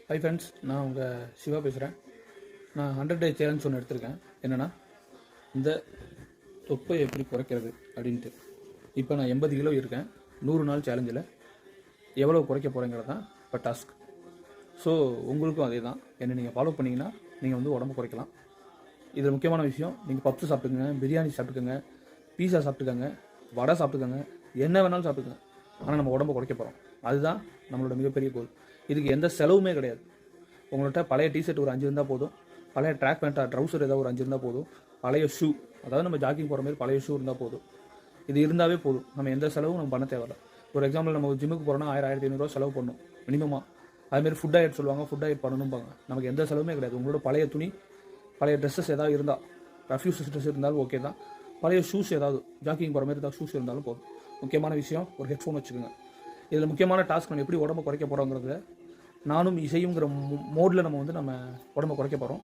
Hi friends, நான் உங்கள் சிவா பேசுகிறேன். நான் 100 டே சேலஞ்ச் ஒன்று எடுத்திருக்கேன். என்னென்னா, இந்த தொப்பை எப்படி குறைக்கிறது அப்படின்ட்டு. இப்போ நான் 80 கிலோ இருக்கேன். 100 நாள் சேலஞ்சில் எவ்வளோ குறைக்க போகிறேங்கிறது தான் இப்போ டாஸ்க். ஸோ உங்களுக்கும் அதே தான். என்னை நீங்கள் ஃபாலோ பண்ணிங்கன்னா நீங்கள் வந்து உடம்பு குறைக்கலாம். இதில் முக்கியமான விஷயம், நீங்கள் பப்ஸு சாப்பிட்டுக்கங்க, பிரியாணி சாப்பிட்டுக்கங்க, பீஸா சாப்பிட்டுக்கங்க, வடை சாப்பிட்டுக்கங்க, என்ன வேணாலும் சாப்பிட்டுக்கங்க. ஆனால் நம்ம உடம்பு குறைக்க போகிறோம். அதுதான் நம்மளோட மிகப்பெரிய கோல். இதுக்கு எந்த செலவுமே கிடையாது. உங்கள்கிட்ட பழைய டிஷர்ட் ஒரு 5 இருந்தால் போதும், பழைய ட்ராக் பேண்ட்டா ட்ரௌசர் ஏதாவது ஒரு 5 இருந்தால் போதும், பழைய ஷூ, அதாவது நம்ம ஜாக்கிங் போகிற மாதிரி பழைய ஷூ இருந்தால் போதும். இது இருந்தாவே போதும். நம்ம எந்த செலவும் நம்ம பண்ண தேவையில்ல. ஒரு எக்ஸாம்பிள், நம்ம ஜிம்முக்கு போகிறோன்னா 1000-1500 செலவு பண்ணணும் மினிமமாக. அதுமாரி ஃபுட் டயட் சொல்லுவாங்க, ஃபுட் டயட் பண்ணணும்பாங்க. நமக்கு எந்த செலவுமே கிடையாது. உங்களோட பழைய துணி, பழைய ட்ரெஸ்ஸஸ் ஏதாவது இருந்தால், ரஃப்யூஸ் ட்ரெஸ் இருந்தாலும் ஓகே தான். பழைய ஷூஸ் ஏதாவது, ஜாக்கிங் போகிற மாதிரி ஏதாவது ஷூஸ் இருந்தாலும் போதும். முக்கியமான விஷயம், ஒரு ஹெட்ஃபோன் வச்சுக்கோங்க. இதில் முக்கியமான டாஸ்க், நம்ம எப்படி உடம்பு குறைக்க போகிறோங்கிறத நானும் இசையுங்கிற மோடில் நம்ம உடம்பை குறைக்க போகிறோம்.